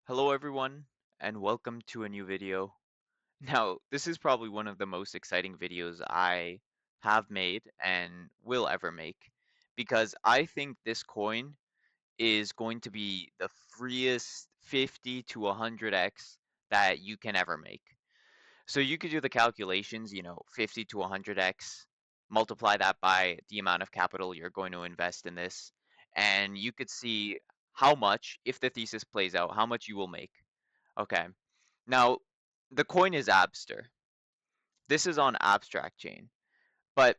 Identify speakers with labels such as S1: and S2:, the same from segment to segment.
S1: Hello everyone, and welcome to a new video. Now, this is probably one of the most exciting videos I have made and will ever make because I think this coin is going to be the freest 50 to 100x that you can ever make. So you could do the calculations, 50 to 100x, multiply that by the amount of capital you're going to invest in this, and you could see how much, if the thesis plays out, how much you will make. Okay. Now, the coin is Abster. This is on Abstract chain, but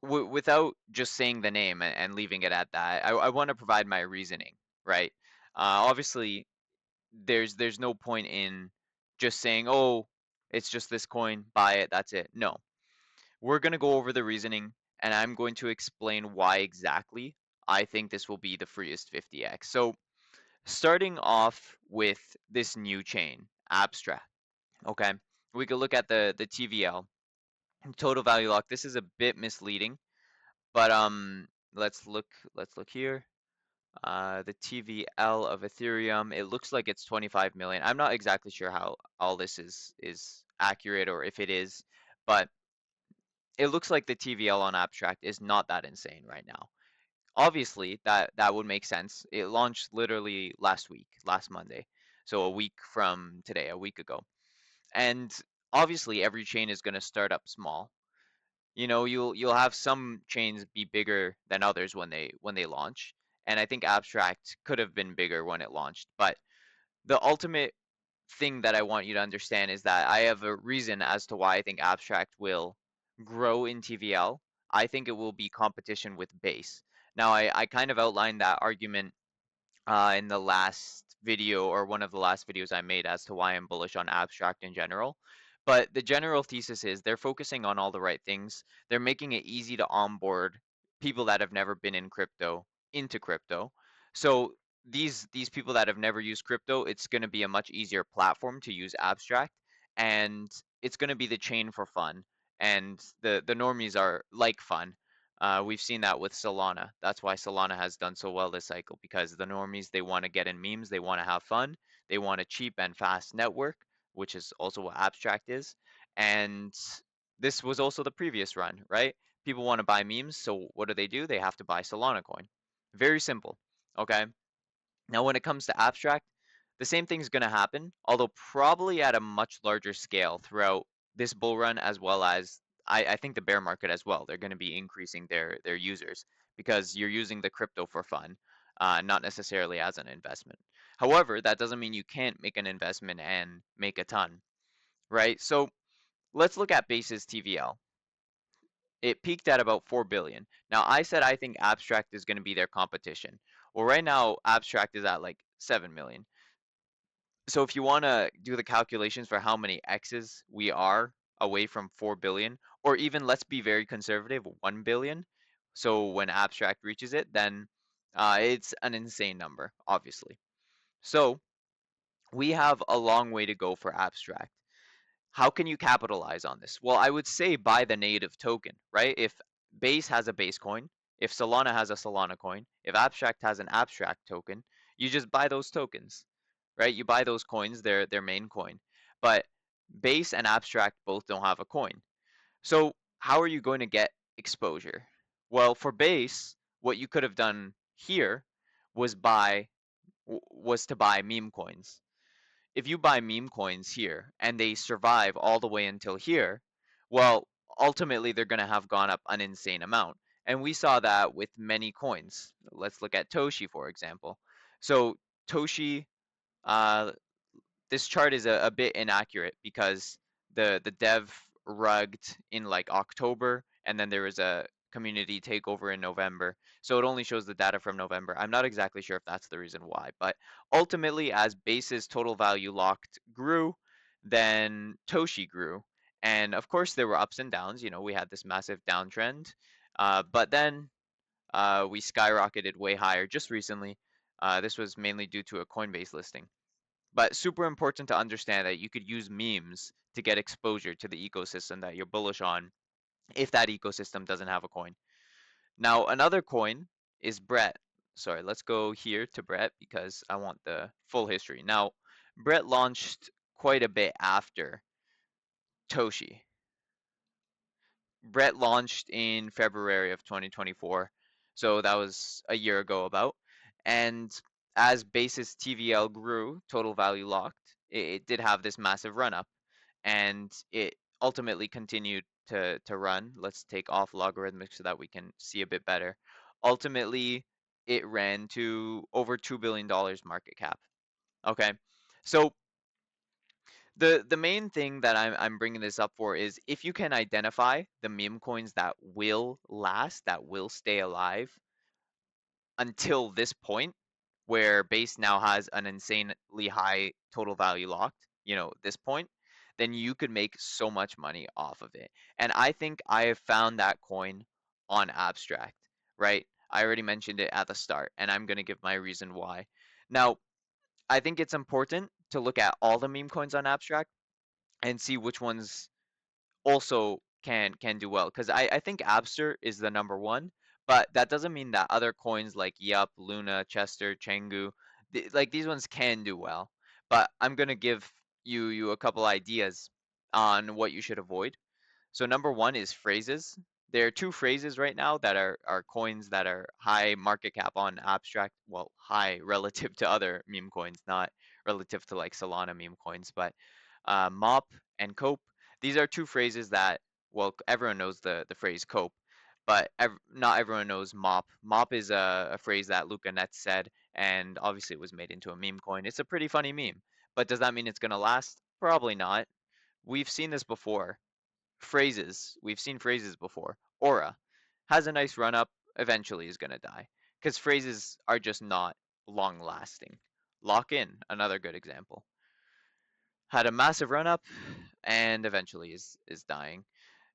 S1: without just saying the name and leaving it at that, I want to provide my reasoning, right? Obviously, there's no point in just saying, "Oh, it's just this coin, buy it, that's it." No, we're gonna go over the reasoning, and I'm going to explain why exactly I think this will be the freest 50x. So, starting off with this new chain, Abstract. Okay, we could look at the TVL, total value lock. This is a bit misleading, but let's look here. The TVL of Ethereum, it looks like it's 25 million. I'm not exactly sure how all this is accurate or if it is, but it looks like the TVL on Abstract is not that insane right now. Obviously, that would make sense. It launched literally last week, last Monday. So a week from today, a week ago. And obviously every chain is going to start up small. You'll have some chains be bigger than others when they launch, and I think Abstract could have been bigger when it launched. But the ultimate thing that I want you to understand is that I have a reason as to why I think Abstract will grow in TVL. I think it will be competition with Base. Now, I kind of outlined that argument in the last video or one of the last videos I made as to why I'm bullish on Abstract in general. But the general thesis is they're focusing on all the right things. They're making it easy to onboard people that have never been in crypto into crypto. So these people that have never used crypto, it's going to be a much easier platform to use Abstract, and it's going to be the chain for fun. And the normies are like fun. We've seen that with Solana. That's why Solana has done so well this cycle because the normies, they want to get in memes, they want to have fun, they want a cheap and fast network, which is also what Abstract is. And this was also the previous run, right? People want to buy memes, so what do? They have to buy Solana coin. Very simple. Okay. Now, when it comes to Abstract, the same thing's going to happen, although probably at a much larger scale throughout this bull run, as well as I think the bear market as well. They're going to be increasing their users because you're using the crypto for fun, not necessarily as an investment. However, that doesn't mean you can't make an investment and make a ton, right? So let's look at Base's TVL. It peaked at about 4 billion. Now, I said I think Abstract is going to be their competition. Well, right now, Abstract is at like 7 million. So if you want to do the calculations for how many X's we are away from 4 billion, or even let's be very conservative, 1 billion. So when Abstract reaches it, then it's an insane number, obviously. So we have a long way to go for Abstract. How can you capitalize on this? Well, I would say buy the native token, right? If Base has a Base coin, if Solana has a Solana coin, if Abstract has an Abstract token, you just buy those tokens, right? You buy those coins, their main coin. But Base and Abstract both don't have a coin. So how are you going to get exposure? Well, for Base, what you could have done here was was to buy meme coins. If you buy meme coins here and they survive all the way until here, well, ultimately they're going to have gone up an insane amount. And we saw that with many coins. Let's look at Toshi, for example. So Toshi, uh, this chart is a bit inaccurate because the dev rugged in like October, and then there was a community takeover in November. So it only shows the data from November. I'm not exactly sure if that's the reason why, but ultimately, as Base's total value locked grew, then Toshi grew. And of course, there were ups and downs. We had this massive downtrend, but then we skyrocketed way higher just recently. This was mainly due to a Coinbase listing. But super important to understand that you could use memes to get exposure to the ecosystem that you're bullish on if that ecosystem doesn't have a coin. Now, another coin is Brett. Sorry, let's go here to Brett because I want the full history. Now, Brett launched quite a bit after Toshi. Brett launched in February of 2024, so that was a year ago about. And as basis TVL grew, total value locked, it did have this massive run up, and it ultimately continued to run. Let's take off logarithmic so that we can see a bit better. Ultimately, it ran to over $2 billion market cap. Okay, so the main thing that I'm bringing this up for is if you can identify the meme coins that will last, that will stay alive until this point, where base now has an insanely high total value locked, this point, then you could make so much money off of it. And I think I have found that coin on Abstract, right? I already mentioned it at the start, and I'm going to give my reason why. Now, I think it's important to look at all the meme coins on Abstract and see which ones also can do well. Because I think Abster is the number one, but that doesn't mean that other coins like Yup, Luna, Chester, Chengu, like these ones can do well. But I'm gonna give you a couple ideas on what you should avoid. So number one is phrases. There are two phrases right now that are coins that are high market cap on Abstract. Well, high relative to other meme coins, not relative to like Solana meme coins, but mop and cope. These are two phrases that, well, everyone knows the phrase cope, but not everyone knows mop. Mop is a phrase that Luca Netz said, and obviously it was made into a meme coin. It's a pretty funny meme, but does that mean it's gonna last? Probably not. We've seen this before. We've seen phrases before. Aura has a nice run up, eventually is gonna die because phrases are just not long lasting. Lock in, another good example, had a massive run up and eventually is dying.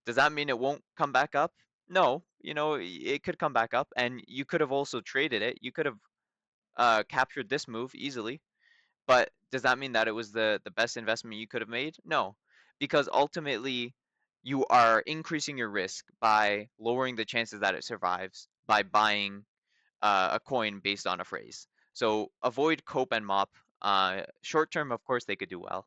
S1: Does that mean it won't come back up? No, it could come back up, and you could have also traded it. You could have captured this move easily, but does that mean that it was the best investment you could have made? No, because ultimately you are increasing your risk by lowering the chances that it survives by buying a coin based on a phrase. So avoid cope and mop. Short term, of course, they could do well.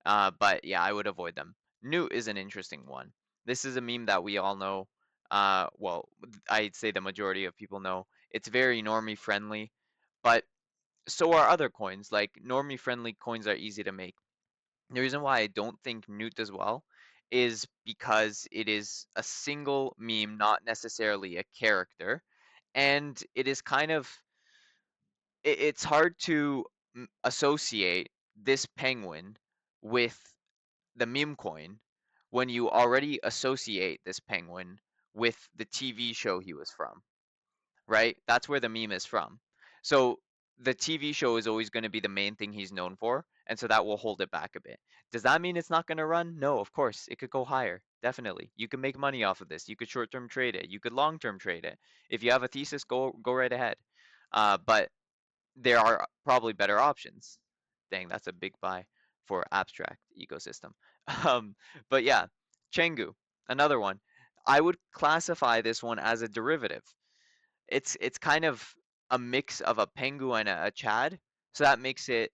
S1: But yeah, I would avoid them. Newt is an interesting one. This is a meme that we all know. Well, I'd say the majority of people know. It's very normie friendly, but so are other coins. Like normie friendly coins are easy to make. The reason why I don't think Newt does well is because it is a single meme, not necessarily a character, and it is kind of it's hard to associate this penguin with the meme coin when you already associate this penguin with the TV show he was from, right? That's where the meme is from. So the TV show is always going to be the main thing he's known for, and so that will hold it back a bit. Does that mean it's not going to run? No, of course. It could go higher. Definitely. You can make money off of this. You could short-term trade it. You could long-term trade it. If you have a thesis, go right ahead. But there are probably better options. Dang, that's a big buy for abstract ecosystem. Um, but yeah, Chengu, another one. I would classify this one as a derivative. It's kind of a mix of a Pengu and a Chad, so that makes it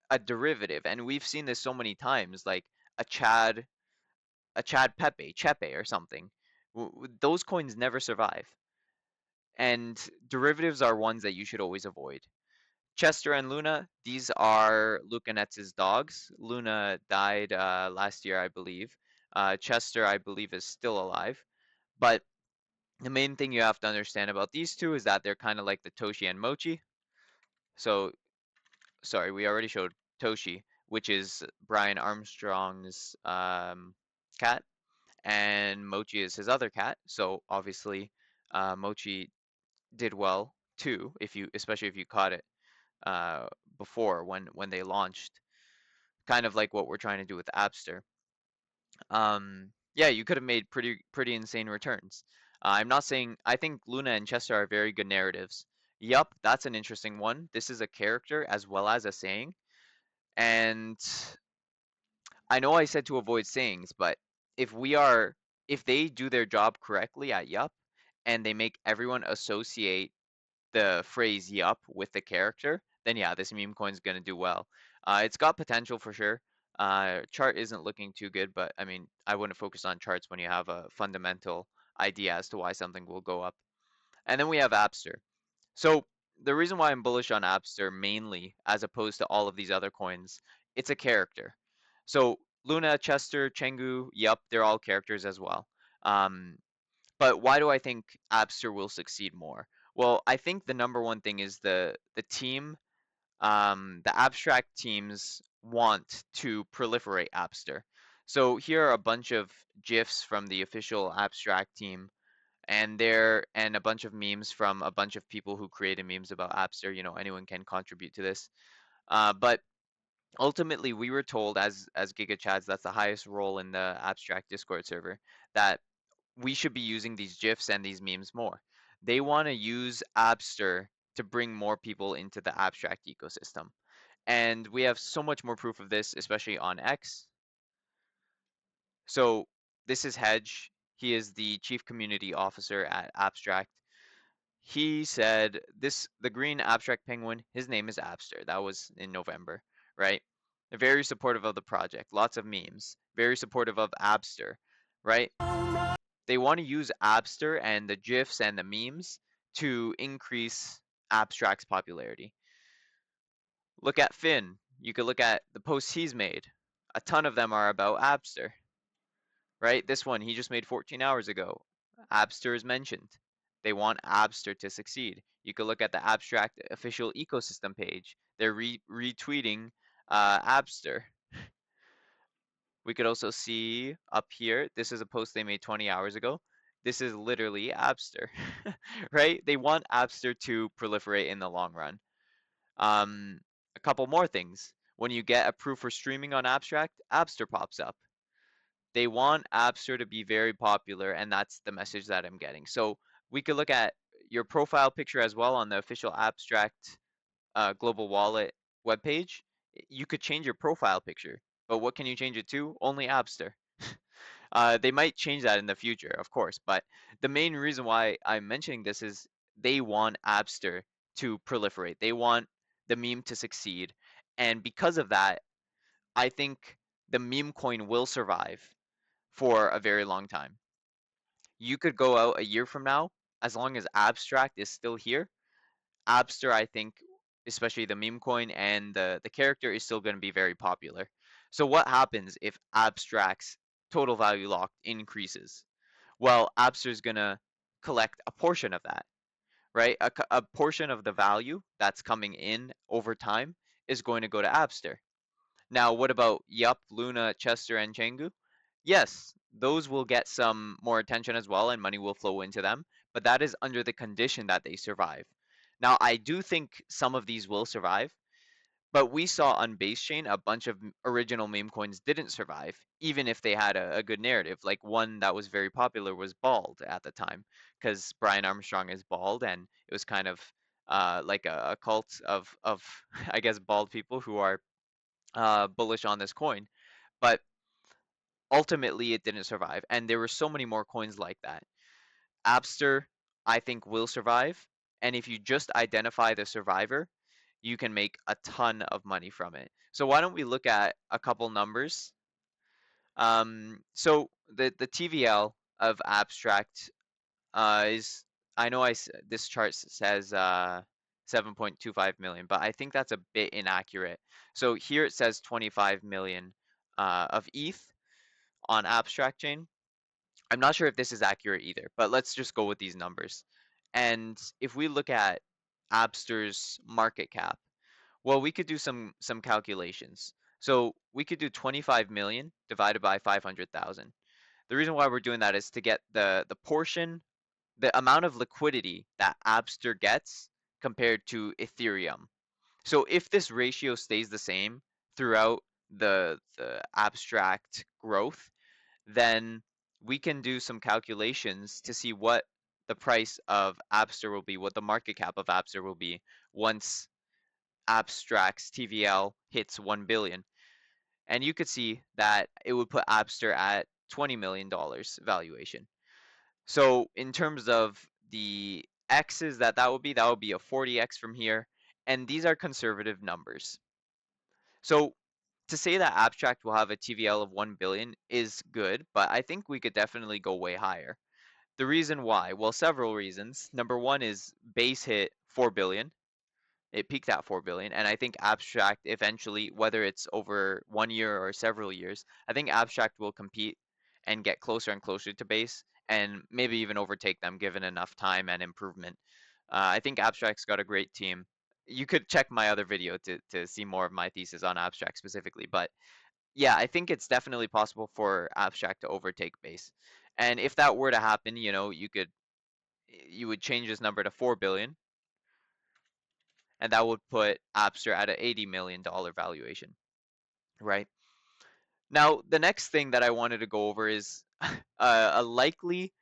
S1: a derivative. And we've seen this so many times, like a Chad, a Chad Pepe, Chepe or something. Those coins never survive. And derivatives are ones that you should always avoid. Chester and Luna, these are Lucanetz's dogs. Luna died last year, I believe. Chester, I believe, is still alive. But the main thing you have to understand about these two is that they're kind of like the Toshi and Mochi. So, sorry, we already showed Toshi, which is Brian Armstrong's cat, and Mochi is his other cat. So obviously, Mochi did well too, especially if you caught it uh, before when they launched, kind of like what we're trying to do with Abster. Yeah, you could have made pretty insane returns. I'm not saying I think Luna and Chester are very good narratives. Yup, that's an interesting one. This is a character as well as a saying, and I know I said to avoid sayings, but if we are if they do their job correctly at Yup and they make everyone associate the phrase yup with the character, then yeah, this meme coin's gonna do well. It's got potential for sure. Chart isn't looking too good, but I mean, I wouldn't focus on charts when you have a fundamental idea as to why something will go up. And then we have Abster. So the reason why I'm bullish on Abster mainly, as opposed to all of these other coins, it's a character. So Luna, Chester, Chengu, yup, they're all characters as well. Um, but why do I think Abster will succeed more? Well, I think the number one thing is the team, the abstract teams want to proliferate Abster. So here are a bunch of GIFs from the official abstract team, and a bunch of memes from a bunch of people who created memes about Abster. You know, anyone can contribute to this. But ultimately, we were told as Giga Chads, that's the highest role in the abstract Discord server, that we should be using these GIFs and these memes more. They want to use Abster to bring more people into the abstract ecosystem. And we have so much more proof of this, especially on X. So this is Hedge. He is the chief community officer at Abstract. He said the green abstract penguin, his name is Abster. That was in November, right? They're very supportive of the project, lots of memes, very supportive of Abster, right? They want to use Abster and the GIFs and the memes to increase Abstract's popularity. Look at Finn. You could look at the posts he's made. A ton of them are about Abster, right? This one he just made 14 hours ago. Abster is mentioned. They want Abster to succeed. You could look at the Abstract official ecosystem page. They're retweeting Abster. We could also see up here, this is a post they made 20 hours ago. This is literally Abster, right? They want Abster to proliferate in the long run. A couple more things. When you get approved for streaming on Abstract, Abster pops up. They want Abster to be very popular, and that's the message that I'm getting. So we could look at your profile picture as well on the official Abstract Global Wallet webpage. You could change your profile picture, but what can you change it to? Only Abster. They might change that in the future, of course, but the main reason why I'm mentioning this is they want Abster to proliferate. They want the meme to succeed. And because of that, I think the meme coin will survive for a very long time. You could go out a year from now, as long as Abstract is still here. Abster, I think, especially the meme coin and the character, is still going to be very popular. So what happens if Abstract's total value locked increases? Well, Abster is going to collect a portion of that, right? A portion of the value that's coming in over time is going to go to Abster. Now, what about Yup, Luna, Chester, and Chengu? Yes, those will get some more attention as well, and money will flow into them, but that is under the condition that they survive. Now, I do think some of these will survive, but we saw on base chain a bunch of original meme coins didn't survive, even if they had a good narrative. Like one that was very popular was Bald at the time, because Brian Armstrong is bald, and it was kind of like a cult of I guess bald people who are bullish on this coin. But ultimately, it didn't survive, and there were so many more coins like that. Abster, I think, will survive, and if you just identify the survivor, you can make a ton of money from it. So why don't we look at a couple numbers? So the TVL of Abstract is, I know this chart says 7.25 million, but I think that's a bit inaccurate. So here it says 25 million of ETH on Abstract chain. I'm not sure if this is accurate either, but let's just go with these numbers. And if we look at Abster's market cap, well, we could do some calculations. So we could do 25 million divided by 500,000. The reason why we're doing that is to get the portion, the amount of liquidity that Abster gets compared to Ethereum. So if this ratio stays the same throughout the abstract growth, then we can do some calculations to see what the price of Abster will be, what the market cap of Abster will be once Abstract's TVL hits 1 billion. And you could see that it would put Abster at $20 million valuation. So in terms of the X's that would be a 40X from here. and these are conservative numbers. So to say that Abstract will have a TVL of 1 billion is good, but I think we could definitely go way higher. The reason why? Well, several reasons. Number one is base hit 4 billion. It peaked at 4 billion, and I think Abstract eventually, whether it's over 1 year or several years, I think Abstract will compete and get closer and closer to base, and maybe even overtake them given enough time and improvement. I think Abstract's got a great team. You could check my other video to see more of my thesis on Abstract specifically, but yeah, I think it's definitely possible for Abstract to overtake base. And if that were to happen, you would change this number to 4 billion, and that would put Abster at an $80 million valuation, right? Now, the next thing that I wanted to go over is a likely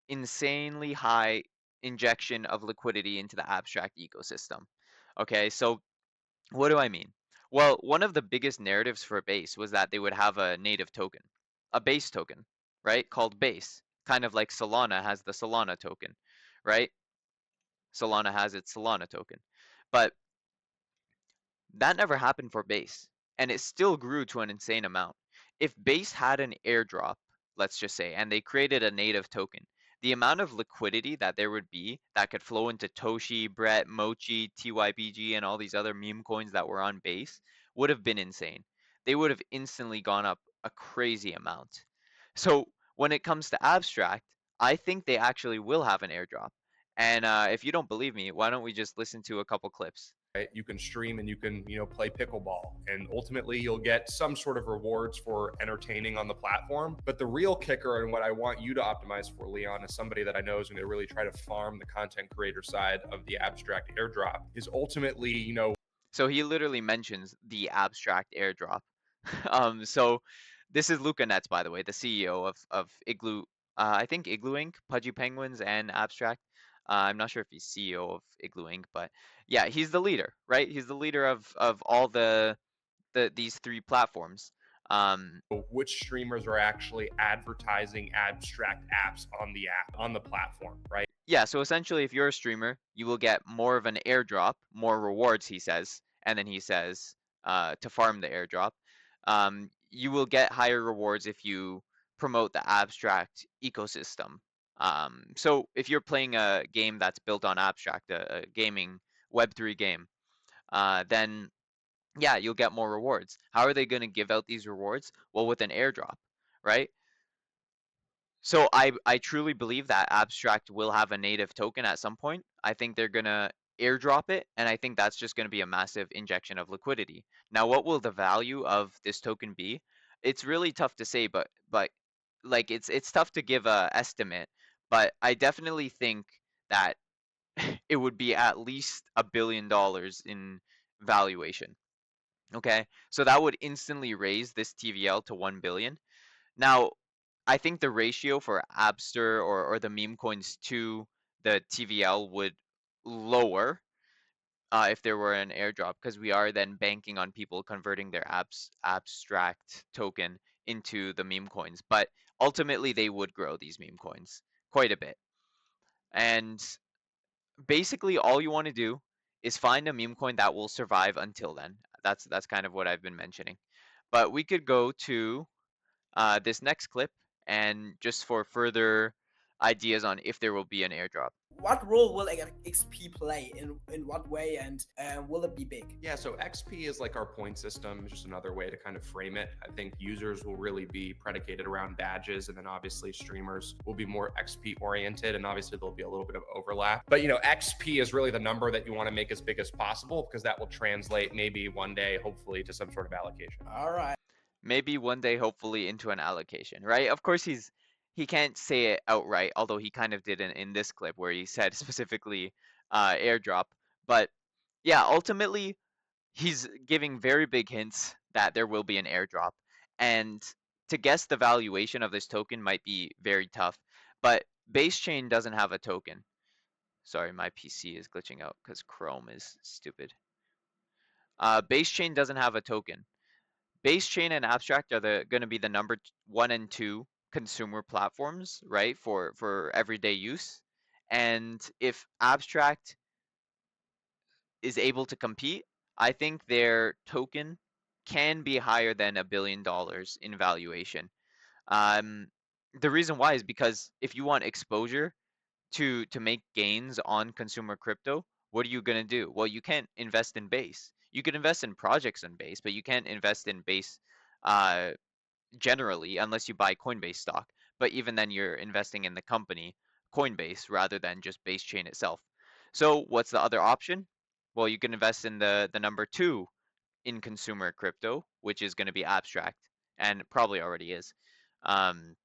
S1: insanely high injection of liquidity into the Abstract ecosystem. Okay, so what do I mean? Well, one of the biggest narratives for Base was that they would have a native token, a Base token, right? Called Base, kind of like Solana has the Solana token, right? Solana has its Solana token. But that never happened for Base, and it still grew to an insane amount. If Base had an airdrop, let's just say, and they created a native token, the amount of liquidity that there would be that could flow into Toshi, Brett, Mochi, TYBG, and all these other meme coins that were on Base would have been insane. They would have instantly gone up a crazy amount. So when it comes to Abstract, I think they actually will have an airdrop. And if you don't believe me, why don't we just listen to a couple clips?
S2: Right? You can stream and you can, play pickleball, and ultimately you'll get some sort of rewards for entertaining on the platform. But the real kicker, and what I want you to optimize for, Leon, as somebody that I know is going to really try to farm the content creator side of the Abstract airdrop, is ultimately,
S1: So he literally mentions the Abstract airdrop. So this is Luca Netz, by the way, the CEO of Igloo. I think Igloo Inc., Pudgy Penguins, and Abstract. I'm not sure if he's CEO of Igloo Inc., but yeah, he's the leader, right? He's the leader of all these three platforms. Um,
S2: which streamers are actually advertising Abstract apps on the platform, right?
S1: Yeah, so essentially, if you're a streamer, you will get more of an airdrop, more rewards, he says, and then he says to farm the airdrop. You will get higher rewards if you promote the Abstract ecosystem. So if you're playing a game that's built on Abstract, a gaming Web3 game, then yeah, you'll get more rewards. How are they going to give out these rewards? Well, with an airdrop, right? So I truly believe that Abstract will have a native token at some point. I think they're gonna airdrop it, and I think that's just gonna be a massive injection of liquidity. Now, what will the value of this token be? It's really tough to say, but like it's tough to give a estimate, but I definitely think that it would be at least $1 billion in valuation. Okay, so that would instantly raise this TVL to 1 billion. Now, I think the ratio for Abster or the meme coins to the TVL would lower if there were an airdrop, because we are then banking on people converting their abstract token into the meme coins. But ultimately, they would grow these meme coins quite a bit. And basically, all you want to do is find a meme coin that will survive until then. That's kind of what I've been mentioning. But we could go to this next clip and just for further ideas on if there will be an airdrop.
S3: What role will XP play in what way, and will it be big?
S2: Yeah, so XP is like our point system, just another way to kind of frame it. I think users will really be predicated around badges, and then obviously streamers will be more XP oriented, and obviously there'll be a little bit of overlap. But XP is really the number that you want to make as big as possible, because that will translate maybe one day, hopefully, to some sort of allocation.
S3: All right.
S1: Maybe one day, hopefully, into an allocation, right? Of course, he can't say it outright, although he kind of did in this clip where he said specifically airdrop. But yeah, ultimately, he's giving very big hints that there will be an airdrop. And to guess the valuation of this token might be very tough. But Base Chain doesn't have a token. Sorry, my PC is glitching out because Chrome is stupid. Base Chain doesn't have a token. Base Chain and Abstract are going to be the number one and two consumer platforms, right, for everyday use. And if Abstract is able to compete, I think their token can be higher than $1 billion in valuation. Um, the reason why is because if you want exposure to make gains on consumer crypto, what are you gonna do? Well, you can't invest in base. You can invest in projects on base, but you can't invest in base uh, generally unless you buy Coinbase stock. But even then, you're investing in the company Coinbase rather than just base chain itself. So what's the other option? Well, you can invest in the number two in consumer crypto, which is going to be Abstract, and probably already is. Um,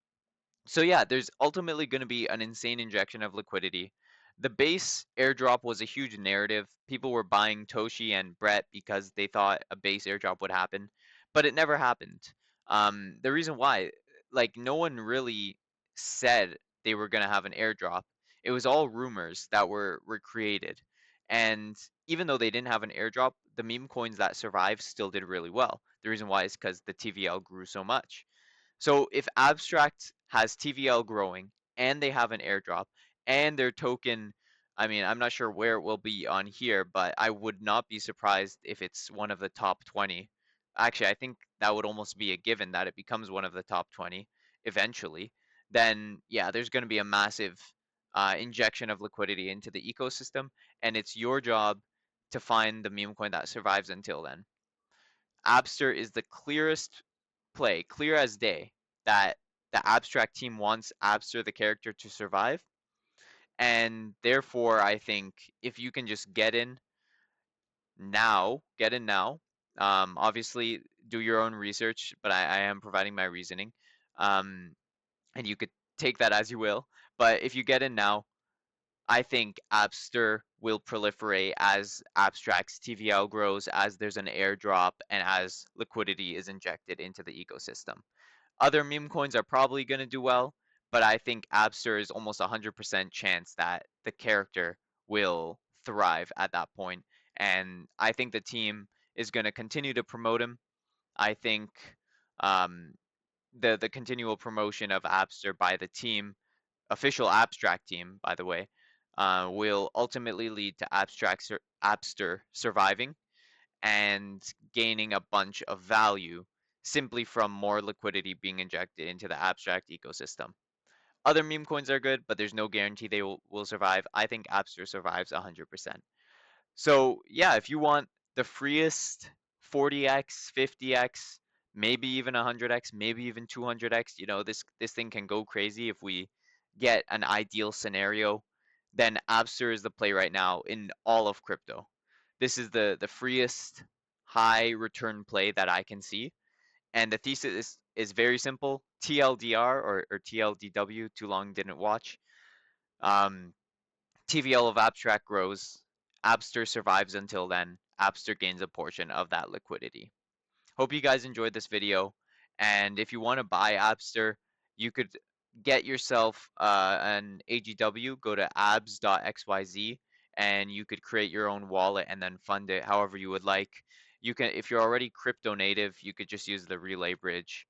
S1: so yeah, there's ultimately going to be an insane injection of liquidity. The base airdrop was a huge narrative. People were buying Toshi and Brett because they thought a base airdrop would happen, but it never happened. The reason why, like, no one really said they were going to have an airdrop. It was all rumors that were created. And even though they didn't have an airdrop, the meme coins that survived still did really well. The reason why is because the TVL grew so much. So if Abstract has TVL growing and they have an airdrop and their token, I mean, I'm not sure where it will be on here, but I would not be surprised if it's one of the top 20. Actually, I think that would almost be a given that it becomes one of the top 20 eventually. Then, yeah, there's going to be a massive injection of liquidity into the ecosystem, and it's your job to find the meme coin that survives until then. Abster is the clearest play, clear as day, that the abstract team wants Abster the character to survive. And therefore, I think if you can just get in now. Obviously, do your own research, but I am providing my reasoning. Um, and you could take that as you will. But if you get in now, I think Abster will proliferate as Abstract's TVL grows, as there's an airdrop, and as liquidity is injected into the ecosystem. Other meme coins are probably going to do well, but I think Abster is almost 100% chance that the character will thrive at that point. And I think the team is going to continue to promote him. I think um, the continual promotion of Abster by the team, official Abstract team, by the way, will ultimately lead to Abster surviving and gaining a bunch of value simply from more liquidity being injected into the abstract ecosystem. Other meme coins are good, but there's no guarantee they will survive. I think Abster survives 100%. So yeah, if you want the freest 40x, 50x, maybe even 100x, maybe even 200x, this thing can go crazy if we get an ideal scenario, then Abster is the play right now in all of crypto. This is the freest high return play that I can see. And the thesis is very simple. TLDR or TLDW, too long didn't watch. Um, TVL of Abstract grows, Abster survives until then, Abster gains a portion of that liquidity. Hope you guys enjoyed this video, and if you want to buy Abster, you could get yourself an AGW, go to abs.xyz, and you could create your own wallet and then fund it however you would like. You can, if you're already crypto native, you could just use the relay bridge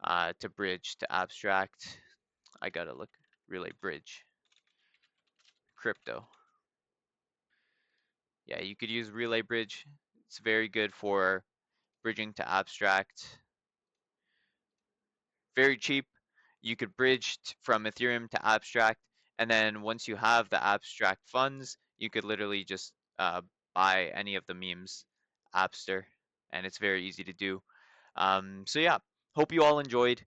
S1: to bridge to Abstract. I gotta look, relay bridge, crypto. Yeah, you could use Relay Bridge. It's very good for bridging to Abstract. Very cheap. You could bridge from Ethereum to Abstract, and then once you have the Abstract funds, you could literally just buy any of the memes, Abster, and it's very easy to do. So yeah, hope you all enjoyed.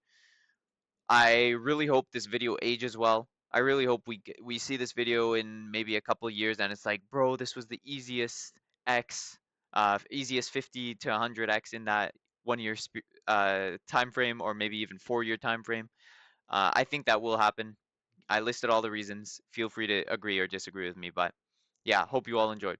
S1: I really hope this video ages well. I really hope we see this video in maybe a couple years and it's like, bro, this was the easiest X, easiest 50 to 100x in that 1 year time frame, or maybe even 4 year time frame. I think that will happen. I listed all the reasons. Feel free to agree or disagree with me, but yeah, hope you all enjoyed.